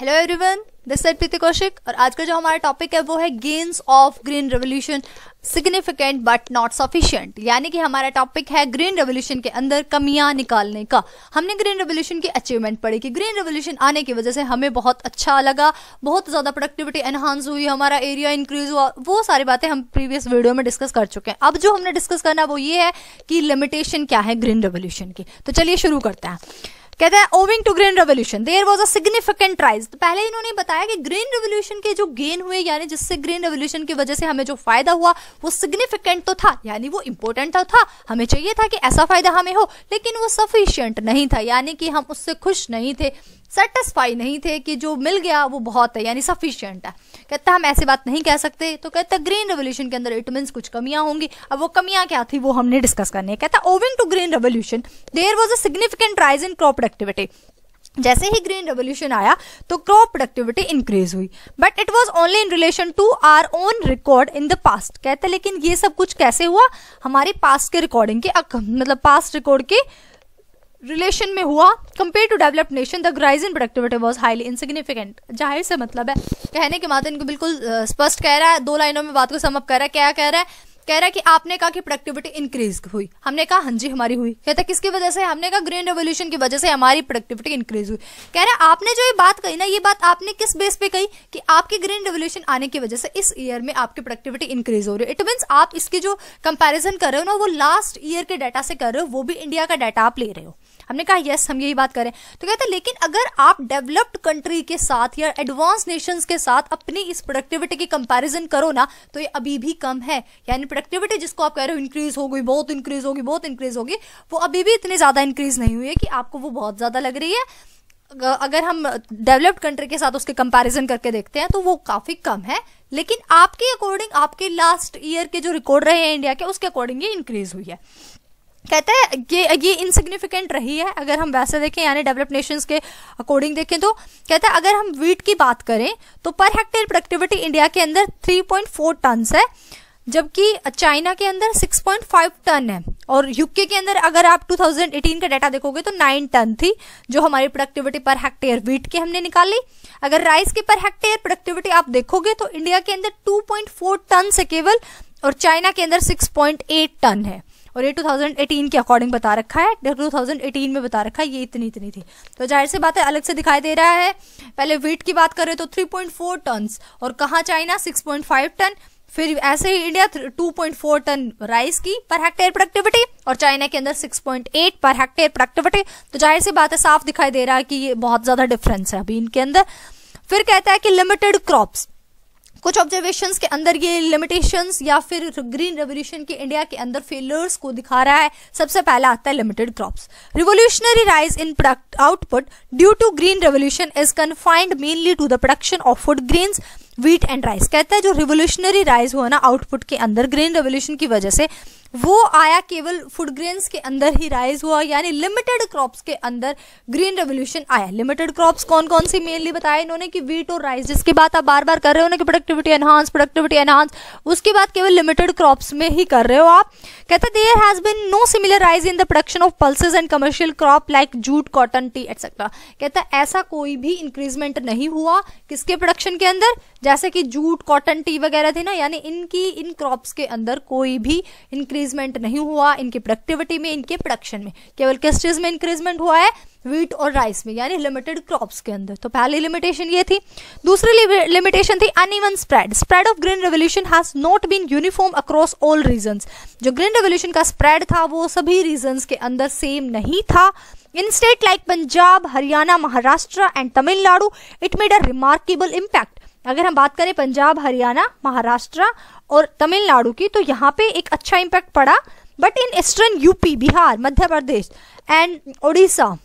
Hello everyone, this is प्रीति कौशिक और आज का जो हमारा टॉपिक है वो है gains of green revolution, significant but not sufficient. यानी कि हमारा टॉपिक है ग्रीन रेवोल्यूशन के अंदर कमियां निकालने का। हमने ग्रीन रेवोल्यूशन की अचीवमेंट पढ़ी कि ग्रीन रेवोल्यूशन आने की वजह से हमें बहुत अच्छा लगा, बहुत ज़्यादा प्रोडक्टिविटी एनहांस हुई, हमारा एरिया इंक्रीज हुआ। वो सारी बातें हम प्रीवियस वीडियो में डिस्कस कर चुके हैं। अब जो हमने डिस्कस करना है वो ये है कि लिमिटेशन क्या है ग्रीन रेवोल्यूशन की। तो चलिए शुरू करते हैं। कहते हैं owing to green revolution there was a significant rise. तो पहले इन्होंने बताया कि ग्रीन रेवोल्यूशन के जो गेन हुए यानी जिससे ग्रीन रेवोल्यूशन की वजह से हमें जो फायदा हुआ वो सिग्निफिकेंट तो था, यानी वो इंपॉर्टेंट तो था, हमें चाहिए था कि ऐसा फायदा हमें हो, लेकिन वो सफिशिएंट नहीं था, यानी कि हम उससे खुश नहीं थे, सेटिस्फाई नहीं थे कि जो मिल गया वो बहुत है यानी सफिशिएंट है। कहता हम ऐसी बात नहीं कह सकते। तो कहता ग्रीन रेवोल्यूशन के अंदर इट मींस कुछ कमियां होंगी। अब वो कमियां क्या थी वो हमने डिस्कस करनी है। कहता owing to green revolution there was a significant rise in crop productivity. जैसे ही ग्रीन रेवोल्यूशन आया तो क्रॉप प्रोडक्टिविटी इंक्रीज हुई, but it was only in relation to our own record in the past. कहते लेकिन ये सब कुछ कैसे हुआ, हमारी पास्ट के रिकॉर्डिंग के मतलब पास्ट रिकॉर्ड के रिलेशन में हुआ। Compare to developed nation the rise in productivity was highly insignificant. जाहिर से मतलब है, कहने के माध्यम को बिल्कुल स्पष्ट कह रहा है, दो लाइनों में बात को सम अप कर रहा है। क्या कह रहा है? कह रहा है कि आपने कहा कि प्रोडक्टिविटी इंक्रीज हुई, हमने कहा हाँ जी हमारी हुई। कहता है किसकी वजह से? हमने कहा ग्रीन रेवोल्यूशन की वजह से हमारी प्रोडक्टिविटी इंक्रीज हुई। कह रहा है आपने जो ये बात कही ना, ये बात आपने किस बेस पे कही कि आपकी ग्रीन रेवोल्यूशन आने की वजह से इस ईयर में आपकी प्रोडक्टिविटी इंक्रीज हो रही है। इट मीन्स आप इसकी जो कंपैरिजन कर रहे हो ना वो लास्ट ईयर के डाटा से कर रहे हो, वो भी इंडिया का डाटा आप ले रहे हो। हमने कहा यस हम यही बात करें। तो कहते हैं लेकिन अगर आप डेवलप्ड कंट्री के साथ या एडवांस नेशंस के साथ अपनी इस प्रोडक्टिविटी की कंपैरिजन करो ना तो ये अभी भी कम है। यानी प्रोडक्टिविटी जिसको आप कह रहे हो इंक्रीज हो गई, बहुत इंक्रीज होगी, बहुत इंक्रीज होगी, वो अभी भी इतनी ज्यादा इंक्रीज नहीं हुई है कि आपको वो बहुत ज्यादा लग रही है। अगर हम डेवलप्ड कंट्री के साथ उसके कंपैरिजन करके देखते हैं तो वो काफी कम है, लेकिन आपके अकॉर्डिंग आपके लास्ट ईयर के जो रिकॉर्ड रहे हैं इंडिया के उसके अकॉर्डिंग ये इंक्रीज हुई है। कहते हैं ये इनसिग्निफिकेंट रही है अगर हम वैसे देखें, यानी डेवलप्ड नेशंस के अकॉर्डिंग देखें। तो कहता है अगर हम वीट की बात करें तो पर हेक्टेयर प्रोडक्टिविटी इंडिया के अंदर 3.4 टन है, जबकि चाइना के अंदर 6.5 टन है, और यूके के अंदर अगर आप 2018 का डाटा देखोगे तो 9 टन थी जो हमारी प्रोडक्टिविटी पर हेक्टेयर वीट की हमने निकाली। अगर राइस की पर हेक्टेयर प्रोडक्टिविटी आप देखोगे तो इंडिया के अंदर 2.4 टन से केवल, और चाइना के अंदर 6.8 टन है, और ये 2018 के अकॉर्डिंग बता रखा है, 2018 में बता रखा है ये इतनी थी। तो जाहिर सी बात है अलग से दिखाई दे रहा है। पहले वीट की बात करें तो 3.4 टन, और कहाँ चाइना 6.5 टन, फिर ऐसे ही इंडिया 2.4 टन राइस की पर हेक्टेयर प्रोडक्टिविटी और चाइना के अंदर 6.8 पर हेक्टेयर प्रोडक्टिविटी। तो जाहिर सी बात है साफ दिखाई दे रहा है कि ये बहुत ज्यादा डिफरेंस है अभी इनके अंदर। फिर कहता है कि लिमिटेड क्रॉप्स, कुछ ऑब्जर्वेशंस के अंदर ये लिमिटेशंस या फिर ग्रीन रेवोल्यूशन के इंडिया के अंदर फेलियर्स को दिखा रहा है। सबसे पहला आता है limited crops. Revolutionary rise in product output due to green revolution is confined mainly to the production of food grains, wheat and rice. कहता है जो रिवोल्यूशनरी राइज हुआ ना आउटपुट के अंदर ग्रीन रेवोल्यूशन की वजह से, वो आया केवल फूड ग्रेन्स के अंदर ही राइज हुआ, यानी लिमिटेड क्रॉप्स के अंदर ग्रीन रेवोल्यूशन आया। लिमिटेड क्रॉप्स कौन कौन सी मेनली बताया इन्होंने कि व्हीट और राइस, जिसकी बात आप बार बार कर रहे हो ना कि प्रोडक्टिविटी एनहांस, उसकी बात केवल लिमिटेड क्रॉप्स में ही कर रहे हो आप। कहता है there has been no similar rise in the production of pulses and commercial crop like jute, cotton, tea etcetera. कहता है ऐसा कोई भी इंक्रीजमेंट नहीं हुआ किसके प्रोडक्शन के अंदर, जैसे कि जूट, कॉटन, टी वगैरह थी ना, यानी इन क्रॉप्स के अंदर कोई भी इंक्रीजमेंट नहीं हुआ इनकी प्रोडक्टिविटी में, इनके प्रोडक्शन में। केवल किस चीज में इंक्रीजमेंट हुआ है? व्हीट और राइस में, यानी लिमिटेड क्रॉप्स के अंदर। तो पहली लिमिटेशन ये थी। दूसरी लिमिटेशन थी uneven spread of green revolution has not been uniform across all regions. जो ग्रीन रेवोल्यूशन का स्प्रेड था वो सभी रीजन्स के अंदर सेम नहीं था। In state like Punjab, Haryana, Maharashtra and Tamil Nadu it made a remarkable impact. अगर हम बात करें पंजाब, हरियाणा, महाराष्ट्र और तमिलनाडु की, तो यहाँ पे एक अच्छा इम्पैक्ट पड़ा, but in eastern UP, Bihar, Madhya Pradesh and Odisha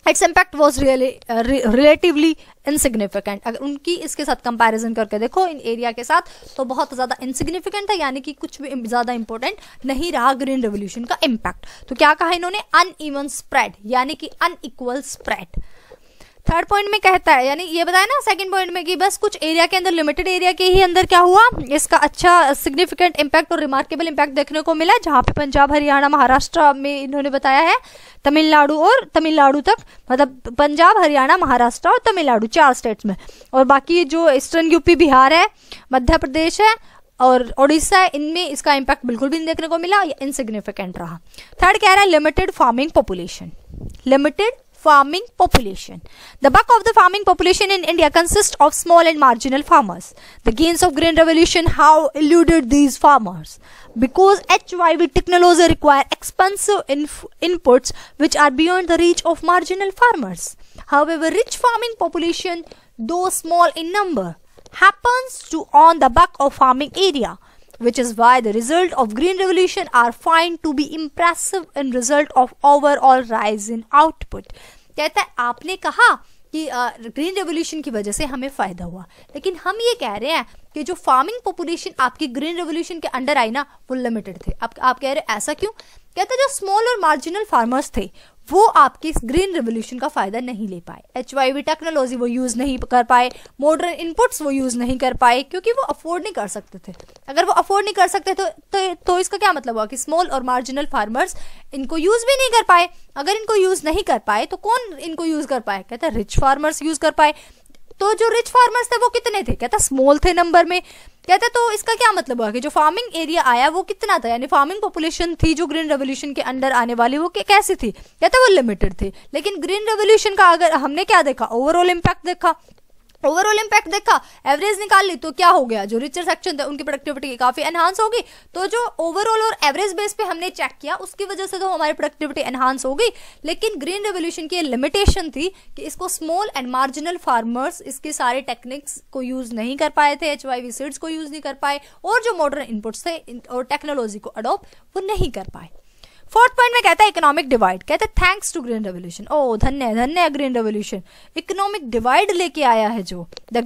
its impact was relatively insignificant. अगर उनकी इसके साथ कंपैरिजन करके देखो इन एरिया के साथ तो बहुत ज़्यादा इनसिग्निफिकेंट है, यानी कि कुछ भी ज़्यादा इंपॉर्टेंट नहीं रहा ग्रीन रेवोल्यूशन का इम्पैक्ट। तो क्या कहा इन्होंने? अनइवन स्प्रेड, यानी कि अनइक्वल स्प्रेड। थर्ड पॉइंट में कहता है, यानी ये बताया ना सेकंड पॉइंट में कि बस कुछ एरिया के अंदर, लिमिटेड एरिया के ही अंदर क्या हुआ, इसका अच्छा सिग्निफिकेंट इम्पैक्ट और रिमार्केबल इम्पैक्ट देखने को मिला, जहाँ पे पंजाब, हरियाणा, महाराष्ट्र में इन्होंने बताया है, तमिलनाडु और तमिलनाडु तक, मतलब पंजाब, हरियाणा, महाराष्ट्र और तमिलनाडु 4 स्टेट्स में, और बाकी जो ईस्टर्न यूपी, बिहार है, मध्य प्रदेश है और उड़ीसा है, इनमें इसका इम्पैक्ट बिल्कुल भी नहीं देखने को मिला, या इनसिग्निफिकेंट रहा। थर्ड कह रहा है limited farming population, limited farming population. The bulk of the farming population in India consists of small and marginal farmers. The gains of green revolution have eluded these farmers because HYV technology require expensive inputs which are beyond the reach of marginal farmers. However, rich farming population, though small in number, happens to own the bulk of farming area, which is why the result of green revolution are found to be impressive in result of overall rise in output. कहता है आपने कहा कि green revolution की वजह से हमें फायदा हुआ, लेकिन हम ये कह रहे हैं कि जो फार्मिंग पॉपुलेशन आपकी ग्रीन रेवोल्यूशन के अंडर आई ना, वो लिमिटेड थे। आप कह रहे ऐसा क्यों? कहते हैं जो स्मॉल और मार्जिनल फार्मर्स थे वो आपके इस ग्रीन रेवोल्यूशन का फायदा नहीं ले पाए, HYV टेक्नोलॉजी वो यूज नहीं कर पाए, मॉडर्न इनपुट्स वो यूज नहीं कर पाए, क्योंकि वो अफोर्ड नहीं कर सकते थे। अगर वो अफोर्ड नहीं कर सकते तो इसका क्या मतलब हुआ कि स्मॉल और मार्जिनल फार्मर्स इनको यूज भी नहीं कर पाए। अगर इनको यूज नहीं कर पाए तो कौन इनको यूज कर पाए? कहता है रिच फार्मर्स यूज कर पाए। तो जो रिच फार्मर्स थे वो कितने थे? कहता स्मॉल थे नंबर में। कहता तो इसका क्या मतलब हुआ कि जो फार्मिंग एरिया आया वो कितना था, यानी फार्मिंग पॉपुलेशन थी जो ग्रीन रेवोल्यूशन के अंडर आने वाली वो कैसी थी? कहता वो लिमिटेड थे। लेकिन ग्रीन रेवोल्यूशन का अगर हमने क्या देखा, ओवरऑल इम्पैक्ट देखा, ओवरऑल इम्पैक्ट देखा, एवरेज निकाल ली, तो क्या हो गया, जो रिचर सेक्शन थे उनकी प्रोडक्टिविटी काफी एनहांस होगी। तो जो ओवरऑल और एवरेज बेस पे हमने चेक किया उसकी वजह से तो हमारी प्रोडक्टिविटी एनहांस हो गई। लेकिन ग्रीन रेवोल्यूशन की लिमिटेशन थी कि इसको स्मॉल एंड मार्जिनल फार्मर्स इसके सारे टेक्निक्स को यूज नहीं कर पाए थे, HYV सीड्स को यूज नहीं कर पाए, और जो मॉडर्न इनपुट्स थे और टेक्नोलॉजी को अडॉप्ट वो नहीं कर पाए। फोर्थ पॉइंट में कहता है इकोनॉमिक डिवाइड। कहते हैं थैंक्स टू ग्रीन रेवोल्यूशन, ओ धन्य धन्य ग्रीन रेवोल्यूशन, इकोनॉमिक डिवाइड लेके आया है जो द